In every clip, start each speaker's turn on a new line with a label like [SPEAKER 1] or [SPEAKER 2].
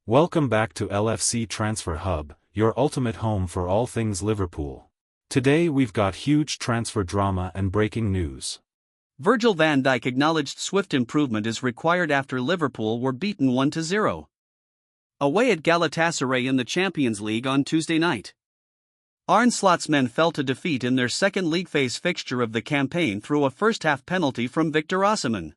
[SPEAKER 1] Welcome back to LFC Transfer Hub, your ultimate home for all things Liverpool. Today we've got huge transfer drama and breaking news.
[SPEAKER 2] Virgil van Dijk acknowledged swift improvement is required after Liverpool were beaten 1-0 away at Galatasaray in the Champions League on Tuesday night. Arne Slot's men fell to defeat in their second league phase fixture of the campaign through a first-half penalty from Victor Osimhen.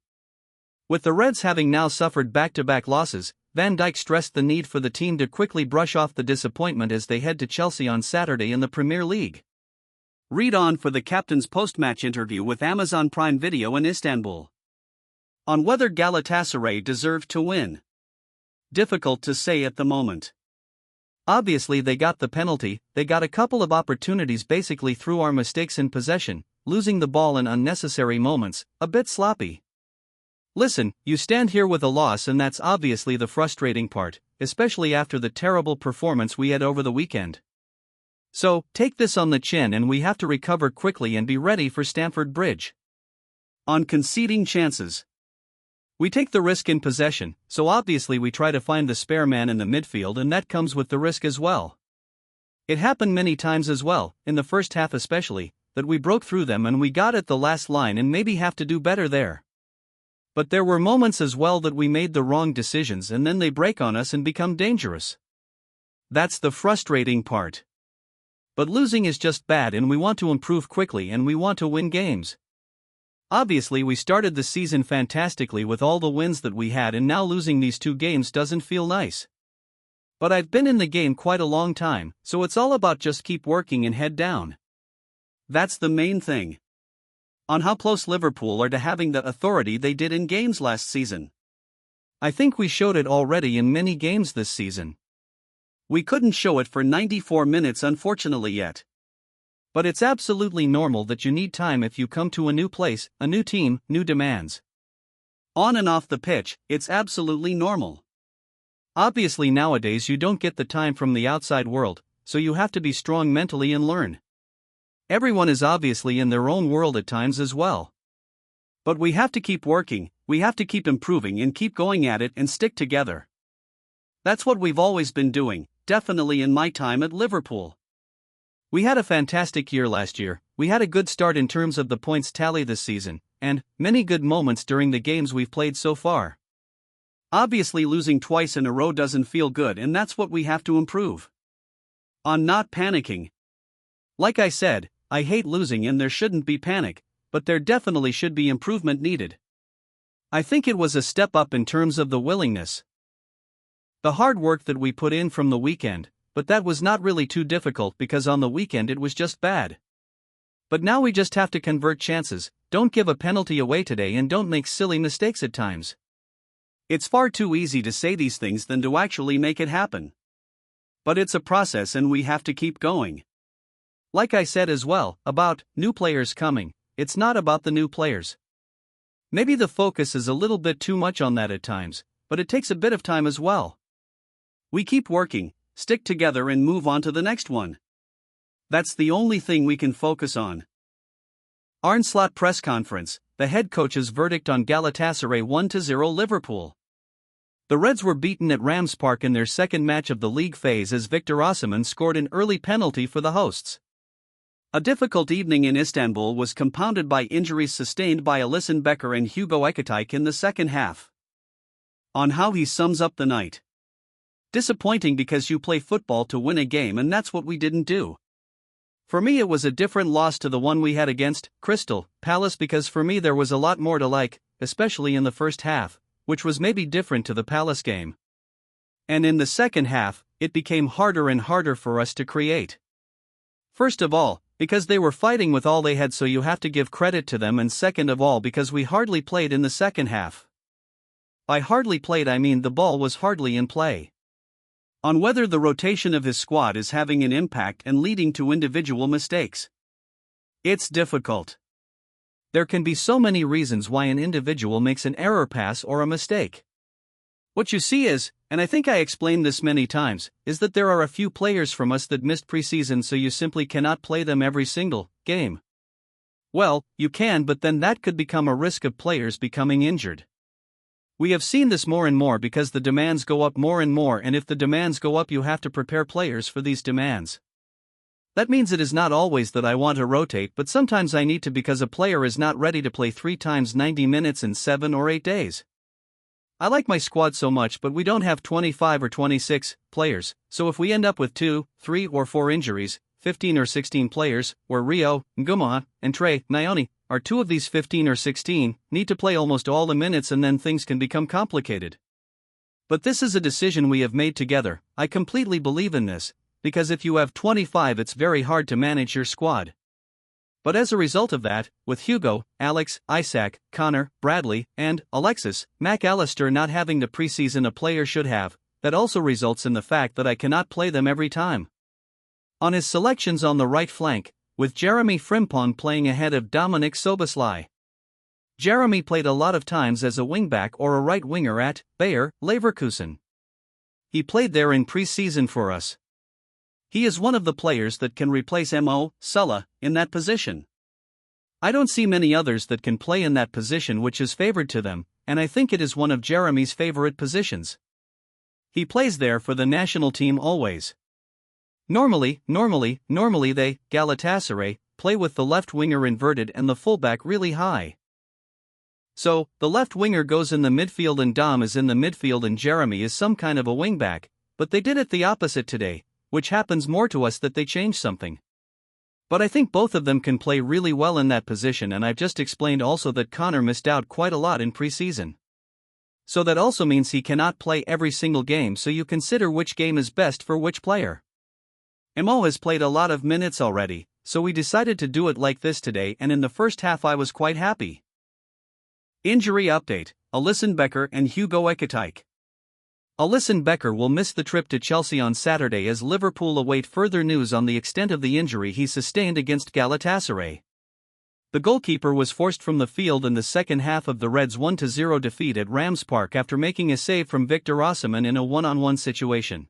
[SPEAKER 2] With the Reds having now suffered back-to-back losses, Van Dijk stressed the need for the team to quickly brush off the disappointment as they head to Chelsea on Saturday in the Premier League. Read on for the captain's post-match interview with Amazon Prime Video in Istanbul. On whether Galatasaray deserved to win. Difficult to say at the moment. Obviously they got the penalty, they got a couple of opportunities basically through our mistakes in possession, losing the ball in unnecessary moments, a bit sloppy. Listen, you stand here with a loss and that's obviously the frustrating part, especially after the terrible performance we had over the weekend. So, take this on the chin and we have to recover quickly and be ready for Stamford Bridge. On conceding chances. We take the risk in possession, so obviously we try to find the spare man in the midfield and that comes with the risk as well. It happened many times as well, in the first half especially, that we broke through them and we got at the last line and maybe have to do better there. But there were moments as well that we made the wrong decisions and then they break on us and become dangerous. That's the frustrating part. But losing is just bad and we want to improve quickly and we want to win games. Obviously we started the season fantastically with all the wins that we had and now losing these 2 games doesn't feel nice. But I've been in the game quite a long time, so it's all about just keep working and head down. That's the main thing. On how close Liverpool are to having the authority they did in games last season. I think we showed it already in many games this season. We couldn't show it for 94 minutes unfortunately yet. But it's absolutely normal that you need time if you come to a new place, a new team, new demands. On and off the pitch, it's absolutely normal. Obviously nowadays you don't get the time from the outside world, so you have to be strong mentally and learn. Everyone is obviously in their own world at times as well. But we have to keep working, we have to keep improving and keep going at it and stick together. That's what we've always been doing, definitely in my time at Liverpool. We had a fantastic year last year, we had a good start in terms of the points tally this season, and many good moments during the games we've played so far. Obviously losing twice in a row doesn't feel good and that's what we have to improve. On not panicking. Like I said, I hate losing and there shouldn't be panic, but there definitely should be improvement needed. I think it was a step up in terms of the willingness. The hard work that we put in from the weekend, but that was not really too difficult because on the weekend it was just bad. But now we just have to convert chances, don't give a penalty away today and don't make silly mistakes at times. It's far too easy to say these things than to actually make it happen. But it's a process and we have to keep going. Like I said as well, about new players coming, it's not about the new players. Maybe the focus is a little bit too much on that at times, but it takes a bit of time as well. We keep working, stick together and move on to the next one. That's the only thing we can focus on. Arne Slot press conference, the head coach's verdict on Galatasaray 1-0 Liverpool. The Reds were beaten at Rams Park in their second match of the league phase as Victor Osimhen scored an early penalty for the hosts. A difficult evening in Istanbul was compounded by injuries sustained by Alisson Becker and Hugo Ekitike in the second half. On how he sums up the night. Disappointing because you play football to win a game and that's what we didn't do. For me it was a different loss to the one we had against Crystal Palace because for me there was a lot more to like, especially in the first half, which was maybe different to the Palace game. And in the second half, it became harder and harder for us to create. First of all, because they were fighting with all they had so you have to give credit to them and second of all because we hardly played in the second half. By hardly played I mean the ball was hardly in play. On whether the rotation of his squad is having an impact and leading to individual mistakes. It's difficult. There can be so many reasons why an individual makes an error pass or a mistake. What you see is, and I think I explained this many times, is that there are a few players from us that missed preseason so you simply cannot play them every single game. Well, you can but then that could become a risk of players becoming injured. We have seen this more and more because the demands go up more and more, and if the demands go up you have to prepare players for these demands. That means it is not always that I want to rotate, but sometimes I need to because a player is not ready to play 3 times 90 minutes in 7 or 8 days. I like my squad so much, but we don't have 25 or 26 players, so if we end up with 2, 3 or 4 injuries, 15 or 16 players, where Rio, Ngumoha, and Trey Nyoni are 2 of these 15 or 16, need to play almost all the minutes, and then things can become complicated. But this is a decision we have made together. I completely believe in this, because if you have 25 it's very hard to manage your squad. But as a result of that, with Hugo, Alex, Isaac, Connor, Bradley, and Alexis McAllister not having the preseason a player should have, that also results in the fact that I cannot play them every time. On his selections on the right flank, with Jeremy Frimpong playing ahead of Dominik Szoboszlai. Jeremy played a lot of times as a wingback or a right winger at Bayer Leverkusen. He played there in pre-season for us. He is one of the players that can replace Mo Salah in that position. I don't see many others that can play in that position, which is favored to them, and I think it is one of Jeremy's favorite positions. He plays there for the national team always. Normally they, Galatasaray, play with the left winger inverted and the fullback really high. So, the left winger goes in the midfield and Dom is in the midfield and Jeremy is some kind of a wingback, but they did it the opposite today, which happens more to us that they change something. But I think both of them can play really well in that position, and I've just explained also that Connor missed out quite a lot in preseason. So that also means he cannot play every single game, so you consider which game is best for which player. Mo has played a lot of minutes already, so we decided to do it like this today, and in the first half I was quite happy. Injury update: Alisson Becker and Hugo Ekitike. Alisson Becker will miss the trip to Chelsea on Saturday as Liverpool await further news on the extent of the injury he sustained against Galatasaray. The goalkeeper was forced from the field in the second half of the Reds' 1-0 defeat at Rams Park after making a save from Victor Osimhen in a one-on-one situation.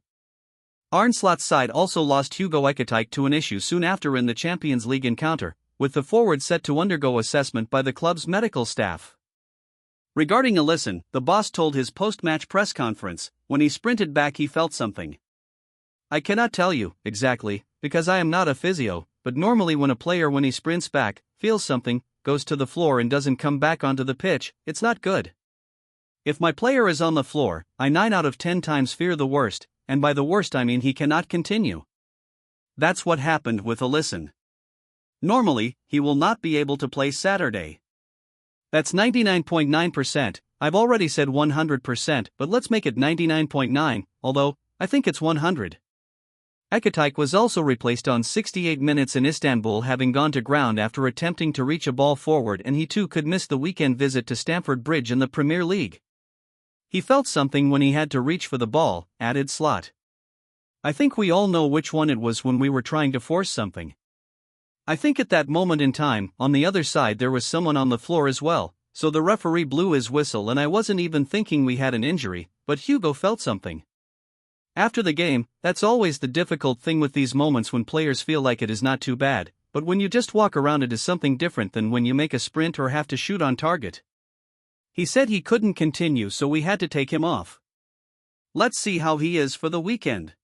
[SPEAKER 2] Arne Slot's side also lost Hugo Ekitike to an issue soon after in the Champions League encounter, with the forward set to undergo assessment by the club's medical staff. Regarding Alisson, the boss told his post-match press conference, when he sprinted back he felt something. I cannot tell you, exactly, because I am not a physio, but normally when a player when he sprints back, feels something, goes to the floor and doesn't come back onto the pitch, it's not good. If my player is on the floor, I 9 out of 10 times fear the worst, and by the worst I mean he cannot continue. That's what happened with Alisson. Normally, he will not be able to play Saturday. That's 99.9%, I've already said 100%, but let's make it 99.9, although, I think it's 100. Ekitike was also replaced on 68 minutes in Istanbul, having gone to ground after attempting to reach a ball forward, and he too could miss the weekend visit to Stamford Bridge in the Premier League. He felt something when he had to reach for the ball, added Slot. I think we all know which one it was when we were trying to force something. I think at that moment in time, on the other side there was someone on the floor as well, so the referee blew his whistle and I wasn't even thinking we had an injury, but Hugo felt something. After the game, that's always the difficult thing with these moments when players feel like it is not too bad, but when you just walk around it is something different than when you make a sprint or have to shoot on target. He said he couldn't continue, so we had to take him off. Let's see how he is for the weekend.